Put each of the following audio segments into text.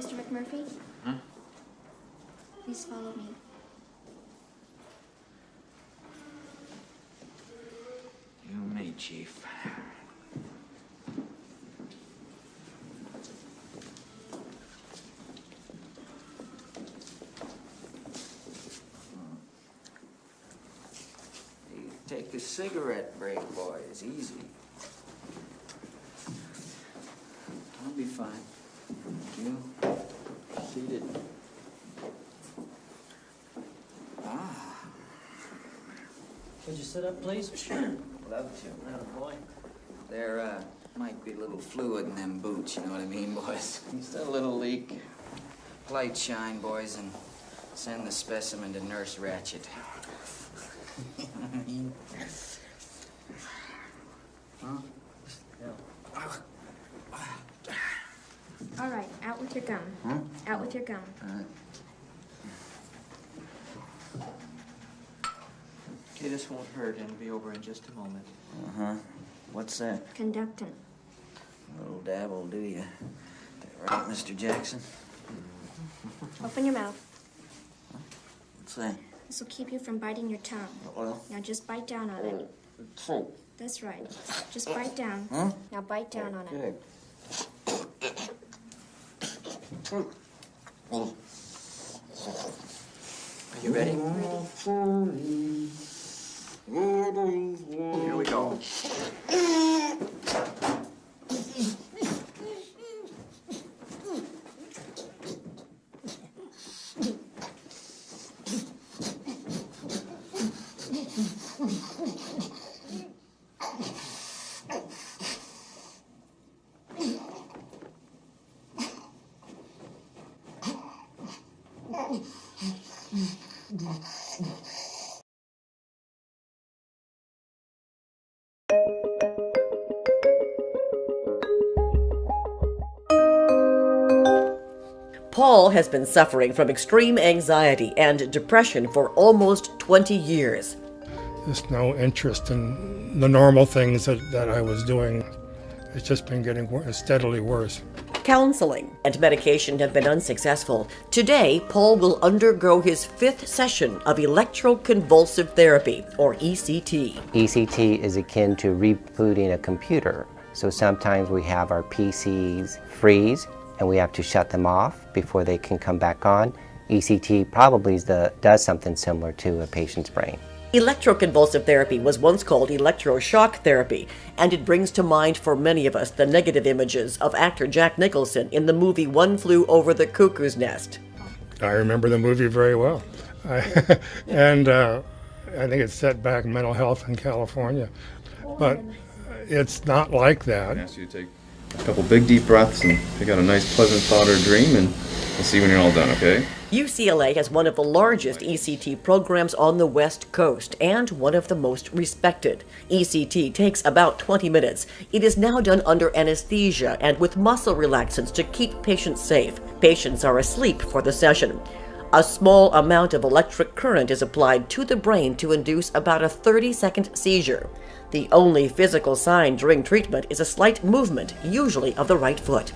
Mr. McMurphy? Huh? Please follow me. You may, Chief. Take a cigarette break, boys. Easy. I'll be fine. You seated. Could you sit up, please? Sure. Love to. Oh, boy. There might be a little fluid in them boots, you know what I mean, boys? Just a little leak. Light shine, boys, and send the specimen to Nurse Ratchet. You know what I mean? Huh? All right, out with your gum. Huh? Out with your gum. Okay, this won't hurt. It'll be over in just a moment. Uh-huh. What's that? Conductant. A little dab will do you. That right, Mr. Jackson? Open your mouth. What's that? This will keep you from biting your tongue. Well, Now just bite down on it. That's right. Just bite down. huh? Now bite down on it. Good. Are you ready? Here we go. Paul has been suffering from extreme anxiety and depression for almost 20 years. There's no interest in the normal things that I was doing. It's just been getting steadily worse. Counseling and medication have been unsuccessful. Today, Paul will undergo his 5th session of electroconvulsive therapy, or ECT. ECT is akin to rebooting a computer. So sometimes we have our PCs freeze and we have to shut them off before they can come back on. ECT probably does something similar to a patient's brain. Electroconvulsive therapy was once called electroshock therapy, and it brings to mind for many of us the negative images of actor Jack Nicholson in the movie One Flew Over the Cuckoo's Nest. I remember the movie very well. And I think it set back mental health in California. But it's not like that. I ask you to take a couple big deep breaths and pick out a nice pleasant thought or dream, and we'll see when you're all done, okay? UCLA has one of the largest ECT programs on the West Coast and one of the most respected. ECT takes about 20 minutes. It is now done under anesthesia and with muscle relaxants to keep patients safe. Patients are asleep for the session. A small amount of electric current is applied to the brain to induce about a 30-second seizure. The only physical sign during treatment is a slight movement, usually of the right foot.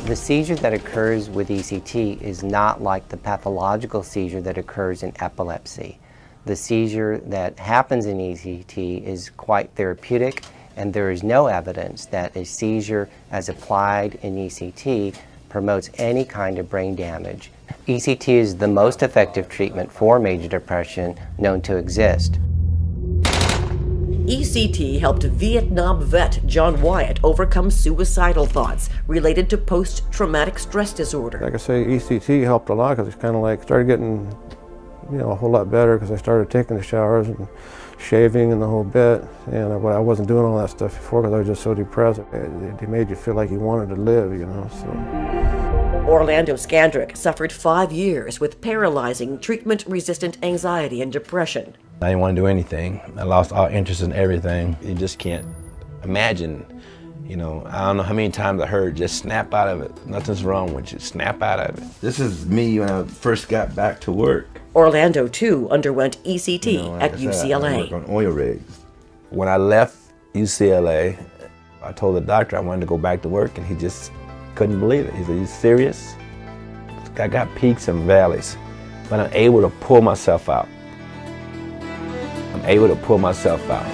The seizure that occurs with ECT is not like the pathological seizure that occurs in epilepsy. The seizure that happens in ECT is quite therapeutic, and there is no evidence that a seizure as applied in ECT promotes any kind of brain damage. ECT is the most effective treatment for major depression known to exist. ECT helped Vietnam vet John Wyatt overcome suicidal thoughts related to post-traumatic stress disorder. Like I say, ECT helped a lot because it's kind of like started getting, a whole lot better because I started taking the showers and shaving and the whole bit. And I wasn't doing all that stuff before because I was just so depressed. They made you feel like you wanted to live, so. Orlando Skandrick suffered 5 years with paralyzing treatment-resistant anxiety and depression. I didn't want to do anything. I lost all interest in everything. You just can't imagine, I don't know how many times I heard, just snap out of it. Nothing's wrong with you, snap out of it. This is me when I first got back to work. Orlando, too, underwent ECT at UCLA. I work on oil rigs. When I left UCLA. I told the doctor I wanted to go back to work, and he just couldn't believe it. He said, "You serious?" I got peaks and valleys, but I'm able to pull myself out. I'm able to pull myself out.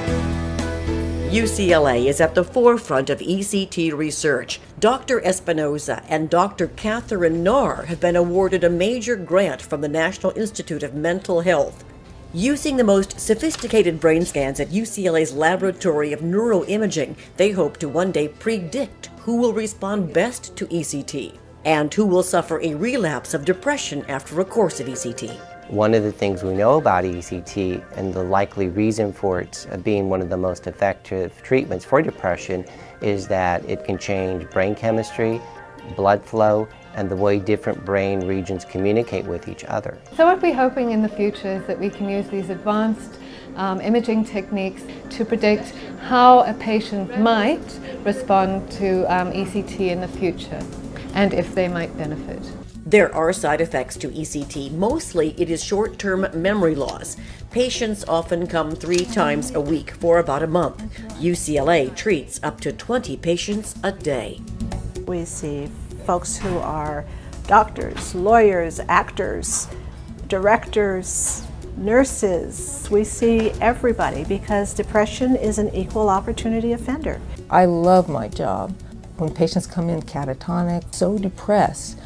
UCLA is at the forefront of ECT research. Dr. Espinoza and Dr. Catherine Narr have been awarded a major grant from the National Institute of Mental Health. Using the most sophisticated brain scans at UCLA's Laboratory of Neuroimaging, they hope to one day predict who will respond best to ECT and who will suffer a relapse of depression after a course of ECT. One of the things we know about ECT and the likely reason for it being one of the most effective treatments for depression is that it can change brain chemistry, blood flow, and the way different brain regions communicate with each other. So what we're hoping in the future is that we can use these advanced imaging techniques to predict how a patient might respond to ECT in the future and if they might benefit. There are side effects to ECT. Mostly it is short-term memory loss. Patients often come 3 times a week for about a month. UCLA treats up to 20 patients a day. We see folks who are doctors, lawyers, actors, directors, nurses. We see everybody because depression is an equal opportunity offender. I love my job. When patients come in catatonic, so depressed,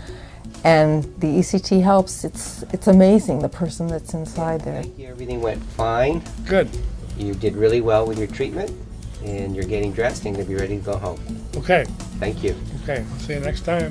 and the ECT helps, it's amazing, the person that's inside there. Everything went fine. Good. You did really well with your treatment, and you're getting dressed and going to be ready to go home. Okay. Thank you. Okay, see you next time.